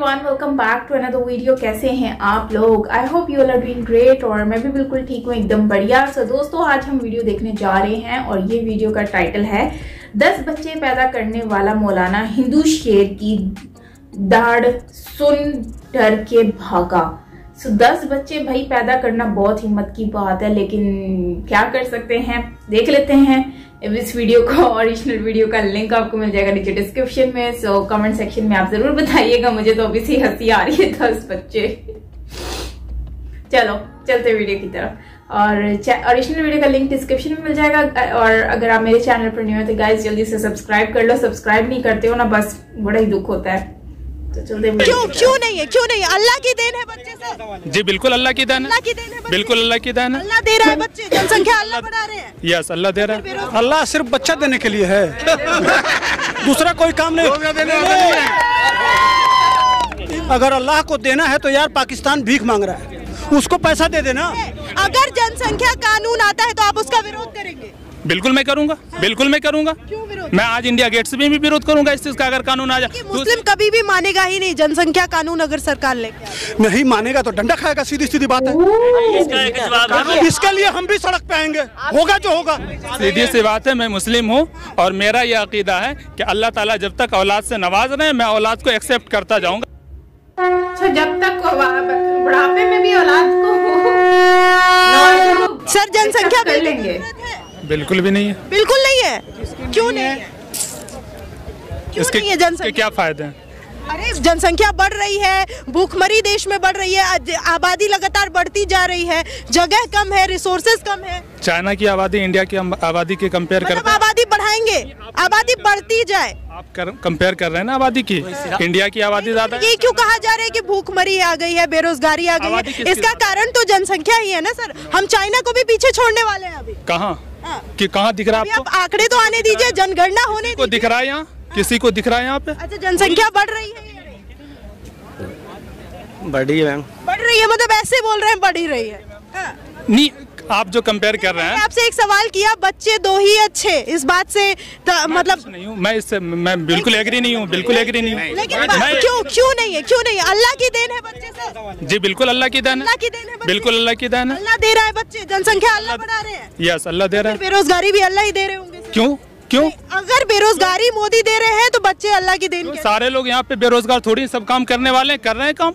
Everyone, welcome back to another video. कैसे हैं आप लोग? I hope you all are doing great और मैं भी बिल्कुल ठीक हूँ, एकदम बढ़िया। सो दोस्तों, आज हम वीडियो देखने जा रहे हैं और ये वीडियो का टाइटल है 10 बच्चे पैदा करने वाला मौलाना हिंदू शेर की दाढ़ सुन डर के भागा। 10 बच्चे भाई पैदा करना बहुत हिम्मत की बात है, लेकिन क्या कर सकते हैं, देख लेते हैं इस वीडियो को। ओरिजिनल वीडियो का लिंक आपको मिल जाएगा नीचे डिस्क्रिप्शन में। सो कमेंट सेक्शन में आप जरूर बताइएगा। मुझे तो अभी से हंसी आ रही है 10 बच्चे। चलो चलते वीडियो की तरफ। और ओरिजिनल वीडियो का लिंक डिस्क्रिप्शन में मिल जाएगा। और अगर आप मेरे चैनल पर न्यू हो तो गाइस जल्दी से सब्सक्राइब कर लो। सब्सक्राइब नहीं करते हो ना, बस बड़ा ही दुख होता है। तो चलते क्यों नहीं है? अल्लाह की देन है बच्चे सर। जी बिल्कुल अल्लाह की देन है, बिल्कुल अल्लाह की देन है। अल्लाह दे रहा है बच्चे, जनसंख्या अल्लाह बढ़ा रहे हैं। यस, अल्लाह दे रहा है। अल्लाह सिर्फ बच्चा देने के लिए है, दूसरा कोई काम नहीं। अगर अल्लाह को देना है तो यार पाकिस्तान भीख मांग रहा है, उसको पैसा दे देना। अगर जनसंख्या कानून आता है तो आप उसका विरोध करेंगे? बिल्कुल मैं करूंगा, बिल्कुल मैं करूंगा। क्यों विरोध? मैं आज इंडिया गेट से भी विरोध करूंगा इस चीज का, अगर कानून आ जाए। मुस्लिम कभी भी मानेगा ही नहीं जनसंख्या कानून अगर सरकार लेके नहीं मानेगा तो डंडा खाएगा, सीधी सीधी बात है। इसके लिए हम भी सड़क पे आएंगे, होगा जो होगा। सीधी सी बात है, मैं मुस्लिम हूँ और मेरा ये अकीदा है कि अल्लाह ताला जब तक औलाद से नवाज रहे हैं, मैं औलाद को एक्सेप्ट करता जाऊंगा। अच्छा, जब तक बुढ़ापे में भी औलाद को सर जनसंख्या कर लेंगे? बिल्कुल भी नहीं है। बिल्कुल नहीं है। क्यों नहीं है? इसके नहीं है जनसंख्या? क्या फायदे हैं? अरे जनसंख्या बढ़ रही है, भूखमरी देश में बढ़ रही है, आबादी लगातार बढ़ती जा रही है, जगह कम है, रिसोर्सेज कम है। चाइना की आबादी इंडिया की आबादी के कंपेयर कर, आबादी बढ़ाएंगे, आबादी बढ़ती जाए। आप कंपेयर कर रहे हैं ना आबादी की, इंडिया की आबादी ज्यादा। ये क्यों कहा जा रहा है कि भूखमरी आ गई है, बेरोजगारी आ गई है? इसका कारण तो जनसंख्या ही है ना सर। हम चाइना को भी पीछे छोड़ने वाले हैं अभी। कहाँ कि कहाँ दिख रहा है आपको? आंकड़े तो आने दीजिए, जनगणना होने को दिख रहा है यहाँ? किसी को दिख रहा है यहाँ पे? अच्छा, जनसंख्या बढ़ रही है? बढ़ी है, बढ़ रही है मतलब ऐसे बोल रहे हैं बढ़ी रही है? नहीं, आप जो कंपेयर कर रहे हैं। आपसे एक सवाल किया, बच्चे 2 ही अच्छे, इस बात से मतलब नहीं हूँ मैं, इससे मैं बिल्कुल एग्री नहीं हूँ, बिल्कुल एग्री नहीं हूँ। लेकिन क्यों नहीं है? क्यों नहीं? अल्लाह की देन है बच्चे सर। जी बिल्कुल अल्लाह की देन है, बिल्कुल अल्लाह की देन है। अल्लाह दे रहा है बच्चे, जनसंख्या अल्लाह बढ़ा रहे हैं। यस, अल्लाह दे रहा है। बेरोजगारी भी अल्लाह ही दे रहे होंगे। क्यों? अगर बेरोजगारी मोदी दे रहे हैं तो बच्चे अल्लाह की देन। सारे लोग यहाँ पे बेरोजगार थोड़ी, सब काम करने वाले कर रहे हैं काम।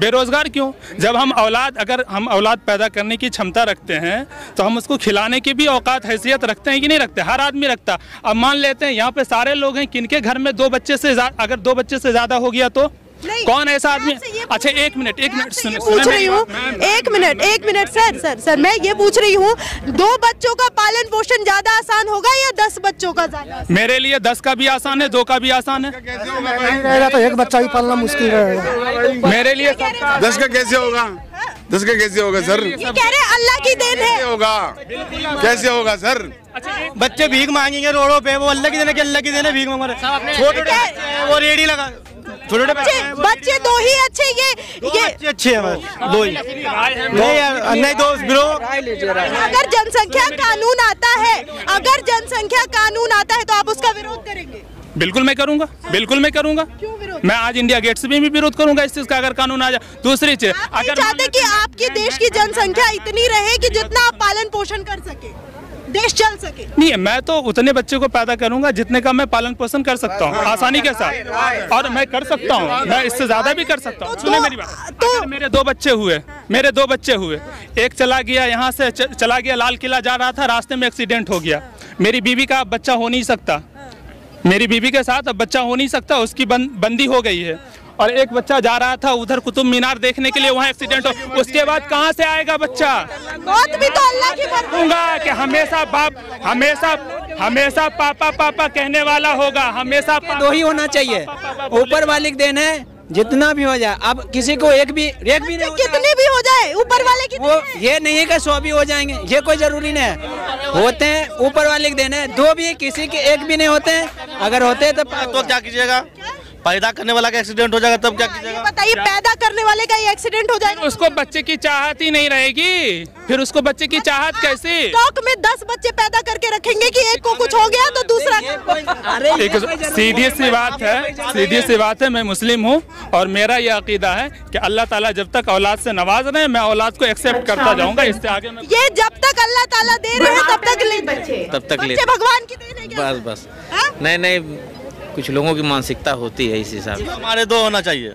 बेरोजगार क्यों? जब हम अगर हम औलाद पैदा करने की क्षमता रखते हैं तो हम उसको खिलाने की भी औकात हैसियत रखते हैं कि नहीं रखते? हर आदमी रखता। अब मान लेते हैं यहाँ पे सारे लोग हैं, किनके घर में 2 बच्चे से अगर 2 बच्चे से ज्यादा हो गया तो कौन ऐसा आदमी? अच्छा एक मिनट सुनिए, पूछ रही हूँ, एक मिनट सर मैं ये पूछ रही हूँ, 2 बच्चों का पालन पोषण ज्यादा आसान होगा या 10 बच्चों का ज्यादा? मेरे लिए 10 का भी आसान है, 2 का भी आसान है। रहेगा तो एक बच्चा ही पालना मुश्किल रहेगा मेरे लिए। 10 का कैसे होगा? 10 का कैसे होगा सर? ये कह रहे अल्लाह की देन है। कैसे होगा सर? बच्चे भीख मांगेंगे रोडों पे, वो अल्लाह की देन है कि अल्लाह की देन है? भीख मांग रहे, वो रेडी लगा। छोटे बच्चे 2 ही अच्छे, ये अच्छे हैं, 2 ही नहीं दोस्त ब्रो। अगर जनसंख्या कानून आता है तो आप उसका विरोध करेंगे? बिल्कुल मैं करूंगा, बिल्कुल मैं करूंगा। क्यों विरोध? मैं आज इंडिया गेट से भी विरोध करूंगा इस चीज का, अगर कानून आ जाए। दूसरी चीज, अगर चाहते कि आपके देश की जनसंख्या इतनी रहे कि जितना आप पालन पोषण कर सके, देश चल सके। नहीं, मैं तो उतने बच्चे को पैदा करूंगा जितने का मैं पालन पोषण कर सकता हूँ आसानी के साथ, और मैं कर सकता हूँ, मैं इससे ज्यादा भी कर सकता हूँ। सुनिए मेरी बात। अगर मेरे 2 बच्चे हुए, एक चला गया, यहाँ से चला गया, लाल किला जा रहा था, रास्ते में एक्सीडेंट हो गया, मेरी बीवी का बच्चा हो नहीं सकता, मेरी बीवी के साथ अब बच्चा हो नहीं सकता, उसकी बंदी हो गई है। और एक बच्चा जा रहा था उधर कुतुब मीनार देखने के लिए, वहाँ एक्सीडेंट हो, उसके बाद कहाँ से आएगा बच्चा? मौत भी तो अल्लाह की कहूँगा कि हमेशा बाप हमेशा पापा कहने वाला होगा, हमेशा 2 ही होना चाहिए। ऊपर वाले की देन है, जितना भी हो जाए। अब किसी को एक भी नहीं, कितने भी हो जाए, ऊपर वाले की वो ये नहीं है कि 100 भी हो जाएंगे, ये कोई जरूरी नहीं है। होते हैं ऊपर वाले की देन है, 2 भी, किसी के 1 भी नहीं होते हैं। अगर होते हैं तो क्या कीजिएगा? पैदा करने वाला का एक्सीडेंट हो जाएगा तब क्या कीजिएगा? बताइए, पैदा करने वाले का एक्सीडेंट हो जाएगा, उसको बच्चे की चाहत ही नहीं रहेगी, फिर उसको बच्चे की चाहत कैसे? स्टॉक में 10 बच्चे पैदा करके रखेंगे कि एक को कुछ हो गया तो दूसरा। सीधी सी बात है, सीधी सी बात है। मैं मुस्लिम हूँ और मेरा ये अकीदा है कि अल्लाह ताला जब तक औलाद से नवाज रहे हैं, मैं औलाद को एक्सेप्ट करता जाऊंगा। इससे आगे मैं ये जब तक अल्लाह ताला दे रहे हैं तब तक ले बच्चे, तब तक ले, भगवान की देन है क्या? बस नहीं, कुछ लोगों की मानसिकता होती है इस हिसाब से। हमारे 2 होना चाहिए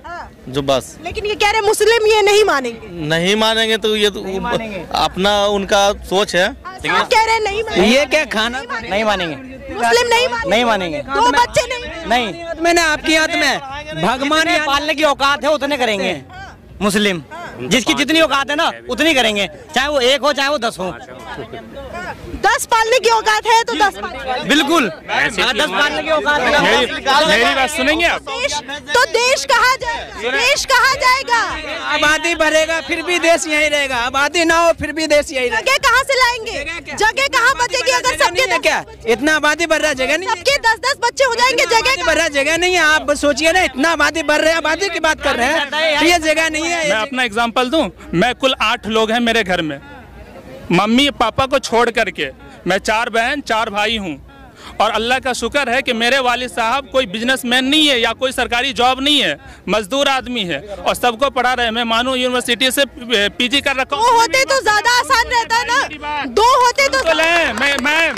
जो बस। लेकिन ये कह रहे मुस्लिम ये नहीं मानेंगे। नहीं मानेंगे तो ये तो अपना उनका सोच है। कह रहे नहीं मानेंगे। ये क्या खाना नहीं मानेंगे, मुस्लिम नहीं मानेंगे, 2 बच्चे नहीं। मैंने आपकी याद में भगवान पालने की औकात है उतने करेंगे मुस्लिम, जिसकी जितनी औकात है ना उतनी करेंगे, चाहे वो 1 हो चाहे वो 10 हो। 10 पालने की औकात है तो 10 बिल्कुल 10 पालने की औकात है। मेरी बात सुनेंगे आप? तो देश कहाँ जाएगा? देश कहाँ जाएगा? आबादी बढ़ेगा फिर भी देश यही रहेगा, आबादी ना हो फिर भी देश यही रहेगा। जगह कहाँ से लाएंगे? जगह कहाँ बचेगी अगर सबके क्या इतना आबादी बढ़ रहा, जगह नहीं, सबके 10-10 बच्चे हो जाएंगे, जगह बढ़ रहा, जगह नहीं है। आप सोचिए ना, इतना आबादी बढ़ रहा है, आबादी की बात कर रहे हैं, ये जगह नहीं है। मैं अपना एग्जांपल दूं, मैं कुल 8 लोग हैं मेरे घर में, मम्मी पापा को छोड़ करके मैं 4 बहन 4 भाई हूं। और अल्लाह का शुक्र है कि मेरे वालिद साहब कोई बिजनेसमैन नहीं है या कोई सरकारी जॉब नहीं है, मजदूर आदमी है और सबको पढ़ा रहे। मैं मानू यूनिवर्सिटी से पीजी कर रखा हूँ। 2 होते तो ज्यादा आसान रहता है ना, 2 होते तो मैं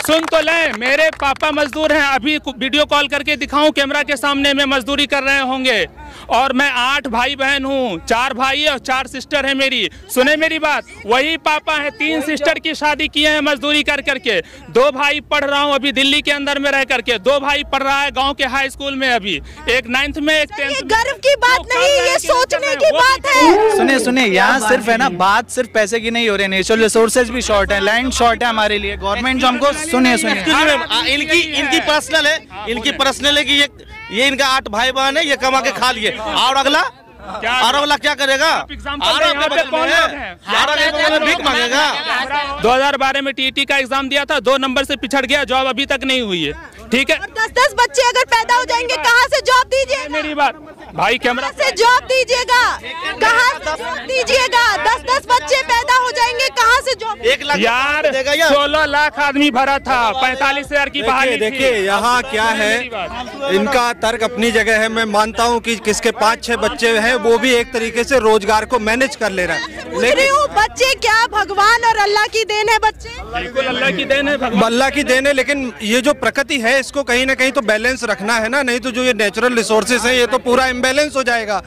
सुन तो लें, मेरे पापा मजदूर हैं, अभी वीडियो कॉल करके दिखाऊं कैमरा के सामने में मजदूरी कर रहे होंगे। और मैं 8 भाई बहन हूँ, 4 भाई और 4 सिस्टर है मेरी। सुने मेरी बात, वही पापा है, 3 सिस्टर की शादी किए हैं मजदूरी कर करके। 2 भाई पढ़ रहा हूँ अभी दिल्ली के अंदर में रह करके, 2 भाई पढ़ रहा है गांव के हाई स्कूल में अभी, एक 9th में एक 10th में। गर्व की बात नहीं, ये सोचने की बात है। सुनिए यहाँ सिर्फ है ना, बात सिर्फ पैसे की नहीं हो रही है, नेचुरल रिसोर्सेज भी शॉर्ट है, लैंड शॉर्ट है हमारे लिए। गवर्नमेंट जो हमको सुनिए इनकी पर्सनल है, इनकी पर्सनल है कि ये इनका 8 भाई बहन है, ये कमा के खा लिए, और अगला क्या करेगा? भीख मांगेगा। 2012 में टीटी का एग्जाम दिया था, 2 नंबर से पिछड़ गया, जॉब अभी तक नहीं हुई है। ठीक है, 10-10 बच्चे अगर पैदा हो जाएंगे कहाँ से जॉब दीजिएगा? मेरी बात भाई, कैमरा से जॉब दीजिएगा, कहाँ से जॉब दीजिएगा? 10-10 बच्चे पैदा हो जाएंगे, कहाँ से जॉब? 1 लाख यार 16 लाख आदमी भरा था, 45,000 की बहाली। देखिए यहाँ क्या है, इनका तर्क अपनी जगह है। मैं मानता हूँ कि किसके 5-6 बच्चे हैं वो भी एक तरीके से रोजगार को मैनेज कर ले रहा है, लेकिन बच्चे क्या भगवान और अल्लाह की देन है? बच्चे बिल्कुल अल्लाह की देन है, अल्लाह की देन है। लेकिन ये जो प्रकृति है इसको कहीं ना कहीं तो बैलेंस रखना है ना, नहीं तो जो ये नेचुरल रिसोर्सेज हैं ये तो पूरा इम्बैलेंस हो जाएगा।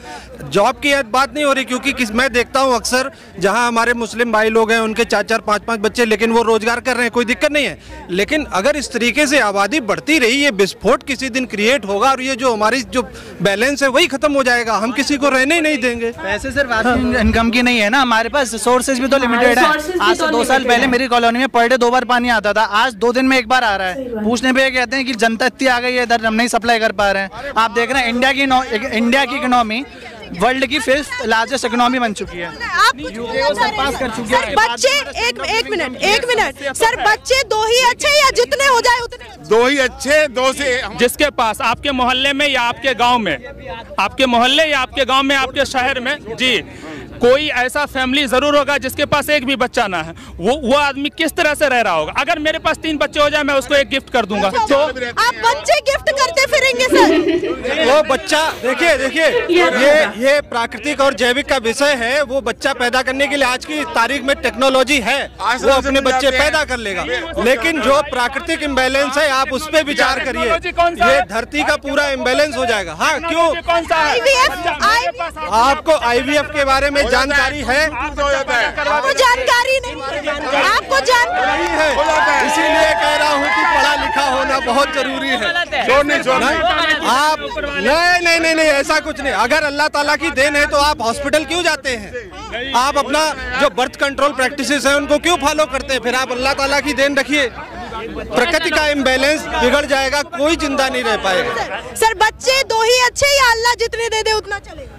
जॉब की बात नहीं हो रही, क्योंकि मैं देखता हूँ अक्सर जहाँ हमारे मुस्लिम भाई लोग हैं उनके 4-4, 5-5 बच्चे, लेकिन वो रोजगार कर रहे हैं, कोई दिक्कत नहीं है। लेकिन अगर इस तरीके से आबादी बढ़ती रही, ये विस्फोट किसी दिन क्रिएट होगा और ये जो हमारी जो बैलेंस है वही खत्म हो जाएगा, हम किसी को रहने ही नहीं देंगे। पैसे सिर्फ इनकम की नहीं है ना, हमारे पास रिसोर्सेज भी तो लिमिटेड है। आज से 2 साल पहले मेरी कॉलोनी में पर डे 2 बार पानी आता था, आज 2 दिन में 1 बार आ रहा है। पूछने पे कहते हैं कि जनता इतनी आ गई है इधर, हम नहीं सप्लाई कर पा रहे हैं। आप देख रहे हैं इंडिया की इकोनॉमी वर्ल्ड की 5th लार्जेस्ट इकोनॉमी बन चुकी है, सरपास कर चुकी है। बच्चे एक मिनट सर, बच्चे 2 ही अच्छे या जितने हो जाए उतने? 2 ही अच्छे, 2 से जिसके पास आपके मोहल्ले में या आपके गांव में, आपके मोहल्ले या आपके गांव में, आपके शहर में जी कोई ऐसा फैमिली जरूर होगा जिसके पास एक भी बच्चा ना है। वो आदमी किस तरह से रह रहा होगा? अगर मेरे पास 3 बच्चे हो जाए मैं उसको एक गिफ्ट कर दूंगा। तो आप बच्चे गिफ्ट करते फिरेंगे सर? वो बच्चा देखिए ये प्राकृतिक और जैविक का विषय है। वो बच्चा पैदा करने के लिए आज की तारीख में टेक्नोलॉजी है, वो अपने बच्चे पैदा कर लेगा। लेकिन जो प्राकृतिक इम्बैलेंस है आप उस पर विचार करिए, ये धरती का पूरा इम्बैलेंस हो जाएगा। हाँ क्यों? आपको IVF के बारे में जानकारी है? आपको जानकारी नहीं, आपको जानकारी है, इसीलिए कह रहा हूँ कि पढ़ा लिखा होना बहुत जरूरी है। आप नहीं, ऐसा कुछ नहीं। अगर अल्लाह ताला की देन है तो आप हॉस्पिटल क्यों जाते हैं? आप अपना जो बर्थ कंट्रोल प्रैक्टिसेस है उनको क्यों फॉलो करते हैं? फिर आप अल्लाह ताला की देन रखिए, प्रकृति का इम्बैलेंस बिगड़ जाएगा, कोई जिंदा नहीं रह पाएगा। सर बच्चे 2 ही अच्छे या अल्लाह जितने दे दे उतना चलेगा?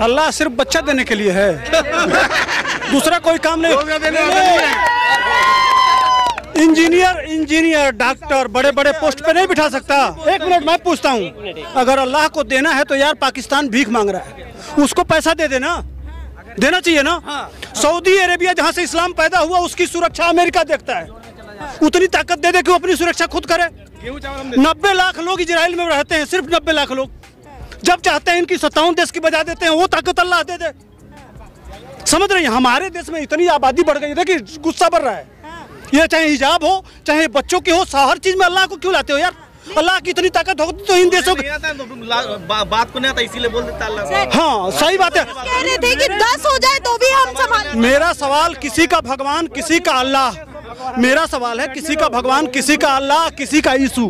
अल्लाह सिर्फ बच्चा देने के लिए है, दूसरा कोई काम नहीं। इंजीनियर डॉक्टर बड़े बड़े पोस्ट पे नहीं बिठा सकता। एक मिनट मैं पूछता हूँ, अगर अल्लाह को देना है तो यार पाकिस्तान भीख मांग रहा है, उसको पैसा दे देना, देना चाहिए ना। सऊदी अरेबिया जहाँ से इस्लाम पैदा हुआ उसकी सुरक्षा अमेरिका देखता है, उतनी ताकत दे दे कि वो अपनी सुरक्षा खुद करे। 90 लाख लोग इजराइल में रहते हैं, सिर्फ 90 लाख लोग। जब चाहते हैं इनकी 57 देश की बजा देते हैं, वो ताकत अल्लाह दे दे। समझ रहे हैं, हमारे देश में इतनी आबादी बढ़ गई है, देखिए गुस्सा बढ़ रहा है। ये चाहे हिजाब हो चाहे बच्चों की हो, हर चीज में अल्लाह को क्यों लाते हो यार? अल्लाह की इतनी ताकत होती तो इन देशों बात को नहीं आता इसीलिए बोल देता अल्लाह। हाँ सही बात है। कह रहे थे कि 10 हो जाए तो भी हम संभाल। मेरा सवाल किसी का भगवान किसी का अल्लाह, मेरा सवाल है किसी का भगवान किसी का अल्लाह किसी का यीशु,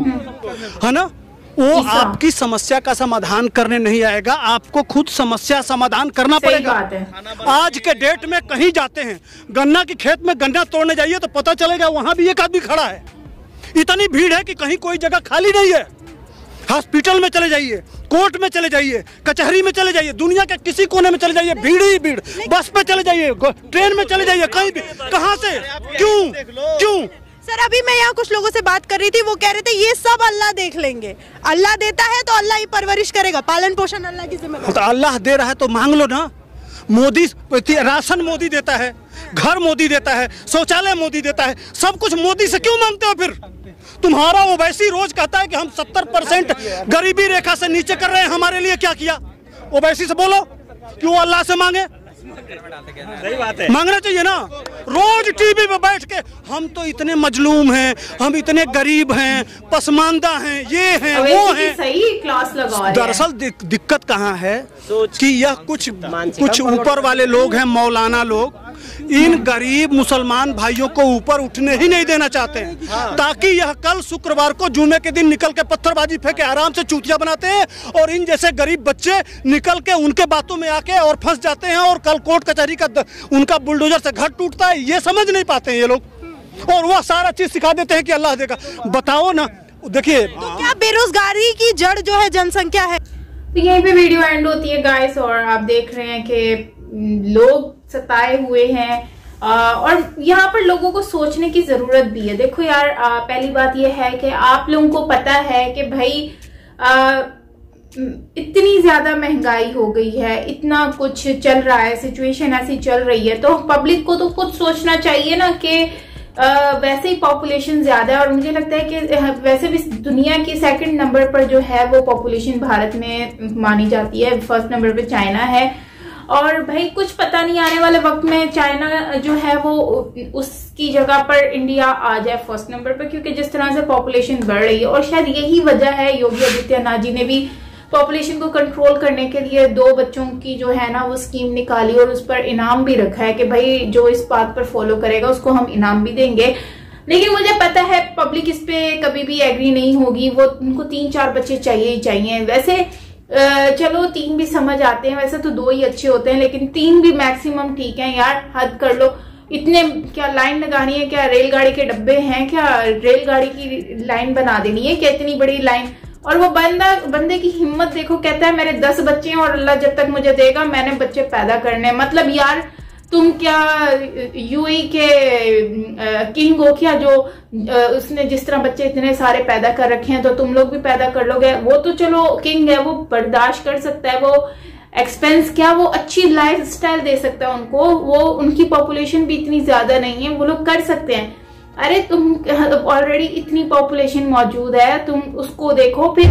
है ना। वो आपकी समस्या का समाधान करने नहीं आएगा, आपको खुद समस्या समाधान करना पड़ेगा। आज के डेट में कहीं जाते हैं, गन्ना की खेत में गन्ना तोड़ने जाइए तो पता चलेगा वहां भी एक आदमी खड़ा है। इतनी भीड़ है कि कहीं कोई जगह खाली नहीं है। हॉस्पिटल में चले जाइए, कोर्ट में चले जाइए, कचहरी में चले जाइए, दुनिया के किसी कोने में चले जाइए, भीड़ ही भीड़। बस पे चले जाइए, ट्रेन में चले जाइए, कहीं भी, कहाँ से, क्यों? सर अभी मैं यहाँ कुछ लोगों से बात कर रही थी, वो कह रहे थे ये सब अल्लाह देख लेंगे, अल्लाह देता है तो अल्लाह ही परवरिश करेगा, पालन पोषण अल्लाह की जिम्मेदारी। तो अल्लाह दे रहा है तो मांग लो ना। मोदी राशन मोदी देता है, घर मोदी देता है, शौचालय मोदी देता है, सब कुछ मोदी से क्यों मांगते हो फिर? तुम्हारा ओवैसी रोज कहता है कि हम 70% गरीबी रेखा से नीचे कर रहे हैं, हमारे लिए क्या किया? ओवैसी से बोलो क्यों अल्लाह से मांगे? सही बात है, मांगना चाहिए ना। रोज टीवी पे बैठ के हम तो इतने मजलूम हैं, हम इतने गरीब हैं, पसमानदा हैं, ये हैं वो हैं। सही क्लास लगा। दरअसल दिक्कत कहाँ है कि यह कुछ ऊपर वाले लोग हैं, मौलाना लोग, इन गरीब मुसलमान भाइयों को ऊपर उठने ही नहीं देना चाहते हैं, ताकि यह कल शुक्रवार को जुमे के दिन निकल के पत्थरबाजी फेंके आराम से चूतिया बनाते हैं, और इन जैसे गरीब बच्चे निकल के उनके बातों में आके और फंस जाते हैं, और कल कोर्ट कचहरी का उनका बुलडोजर से घर टूटता है। ये समझ नहीं पाते हैं ये लोग, और वह सारा चीज सिखा देते हैं कि अल्लाह देगा। बताओ ना, देखिए तो क्या बेरोजगारी की जड़ जो है जनसंख्या है? तो यहीं पे वीडियो एंड होती है गाइस, और आप देख रहे हैं कि लोग सताए हुए हैं, और यहाँ पर लोगों को सोचने की जरूरत भी है। देखो यार, पहली बात यह है कि आप लोगों को पता है कि भाई इतनी ज्यादा महंगाई हो गई है, इतना कुछ चल रहा है, सिचुएशन ऐसी चल रही है, तो पब्लिक को तो कुछ सोचना चाहिए ना कि वैसे ही पॉपुलेशन ज्यादा है, और मुझे लगता है कि वैसे भी दुनिया की सेकंड नंबर पर जो है वो पॉपुलेशन भारत में मानी जाती है, फर्स्ट नंबर पे चाइना है। और भाई कुछ पता नहीं आने वाले वक्त में चाइना जो है वो उसकी जगह पर इंडिया आ जाए फर्स्ट नंबर पर, क्योंकि जिस तरह से पॉपुलेशन बढ़ रही है। और शायद यही वजह है योगी आदित्यनाथ जी ने भी पॉपुलेशन को कंट्रोल करने के लिए 2 बच्चों की जो है ना वो स्कीम निकाली, और उस पर इनाम भी रखा है कि भाई जो इस बात पर फॉलो करेगा उसको हम इनाम भी देंगे। लेकिन मुझे पता है पब्लिक इस पे कभी भी एग्री नहीं होगी, वो उनको 3-4 बच्चे चाहिए ही चाहिए। वैसे चलो 3 भी समझ आते हैं, वैसे तो 2 ही अच्छे होते हैं, लेकिन 3 भी मैक्सिमम ठीक है यार, हद कर लो। इतने क्या लाइन लगानी है? क्या रेलगाड़ी के डब्बे हैं? क्या रेलगाड़ी की लाइन बना देनी है? क्या इतनी बड़ी लाइन? और वो बंदे की हिम्मत देखो, कहता है मेरे 10 बच्चे हैं और अल्लाह जब तक मुझे देगा मैंने बच्चे पैदा करने। मतलब यार तुम क्या यूएई के किंग हो क्या, जो उसने जिस तरह बच्चे इतने सारे पैदा कर रखे हैं तो तुम लोग भी पैदा कर लोगे? वो तो चलो किंग है, वो बर्दाश्त कर सकता है, वो एक्सपेंस क्या, वो अच्छी लाइफ स्टाइल दे सकता है उनको, वो उनकी पॉपुलेशन भी इतनी ज्यादा नहीं है, वो लोग कर सकते हैं। अरे तुम ऑलरेडी इतनी पॉपुलेशन मौजूद है, तुम उसको देखो, फिर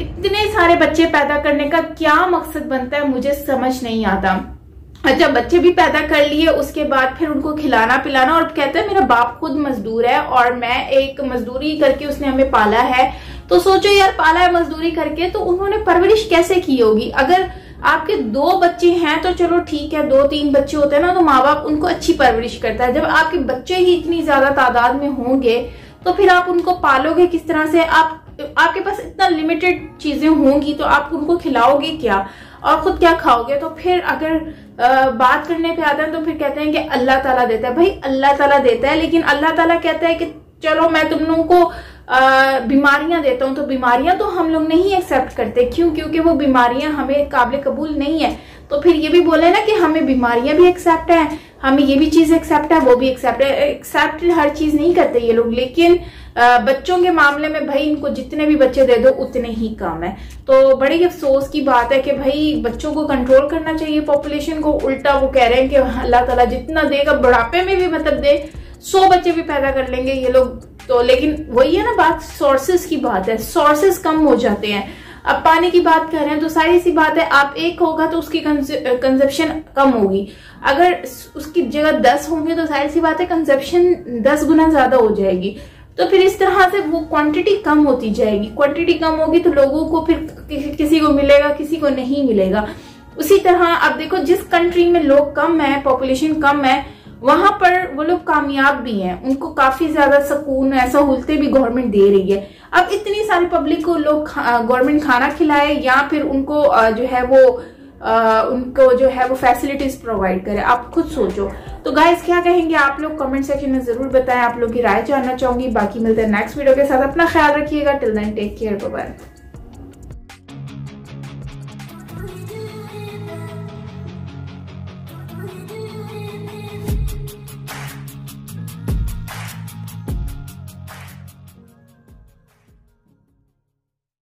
इतने सारे बच्चे पैदा करने का क्या मकसद बनता है मुझे समझ नहीं आता। अच्छा बच्चे भी पैदा कर लिए, उसके बाद फिर उनको खिलाना पिलाना, और कहता है मेरा बाप खुद मजदूर है और मैं एक मजदूरी करके उसने हमें पाला है। तो सोचो यार, पाला है मजदूरी करके तो उन्होंने परवरिश कैसे की होगी। अगर आपके 2 बच्चे हैं तो चलो ठीक है, 2-3 बच्चे होते हैं ना तो माँ बाप उनको अच्छी परवरिश करता है। जब आपके बच्चे ही इतनी ज्यादा तादाद में होंगे तो फिर आप उनको पालोगे किस तरह से? आपके पास इतना लिमिटेड चीजें होंगी तो आप उनको खिलाओगे क्या और खुद क्या खाओगे? तो फिर अगर बात करने पे आता है तो फिर कहते हैं कि अल्लाह ताला देता है। भाई अल्लाह ताला देता है, लेकिन अल्लाह ताला कहता है कि चलो मैं तुम लोगों को बीमारियां देता हूं, तो बीमारियां तो हम लोग नहीं एक्सेप्ट करते। क्यों? क्योंकि वो बीमारियां हमें काबिल कबूल नहीं है। तो फिर ये भी बोले ना कि हमें बीमारियां भी एक्सेप्ट है, हमें ये भी चीज एक्सेप्ट है, वो भी एक्सेप्ट है। एक्सेप्ट हर चीज नहीं करते ये लोग, लेकिन बच्चों के मामले में भाई इनको जितने भी बच्चे दे दो उतने ही कम है। तो बड़ी अफसोस की बात है कि भाई बच्चों को कंट्रोल करना चाहिए, पॉपुलेशन को। उल्टा वो कह रहे हैं कि अल्लाह ताला जितना देगा, बुढ़ापे में भी मतलब दे, 100 बच्चे भी पैदा कर लेंगे ये लोग। तो लेकिन वही है ना बात, सोर्सेस की बात है, सोर्सेस कम हो जाते हैं। अब पानी की बात कर रहे हैं तो सारी सी बात है, आप एक होगा तो उसकी कंजप्शन कम होगी, अगर उसकी जगह 10 होंगे तो सारी सी बात है कंजप्शन 10 गुना ज्यादा हो जाएगी। तो फिर इस तरह से वो क्वांटिटी कम होती जाएगी। क्वांटिटी कम होगी तो लोगों को फिर किसी को मिलेगा, किसी को नहीं मिलेगा। उसी तरह अब देखो, जिस कंट्री में लोग कम है, पॉपुलेशन कम है, वहां पर वो लोग कामयाब भी हैं, उनको काफी ज्यादा सुकून, सहूलतें भी गवर्नमेंट दे रही है। अब इतनी सारी पब्लिक को लोग गवर्नमेंट खाना खिलाए या फिर उनको उनको जो है वो फैसिलिटीज प्रोवाइड करे, आप खुद सोचो। तो गाइस क्या कहेंगे आप लोग, कमेंट सेक्शन में जरूर बताएं, आप लोग की राय जानना चाहूंगी। बाकी मिलते हैं नेक्स्ट वीडियो के साथ, अपना ख्याल रखिएगा। Till then take care, bye bye.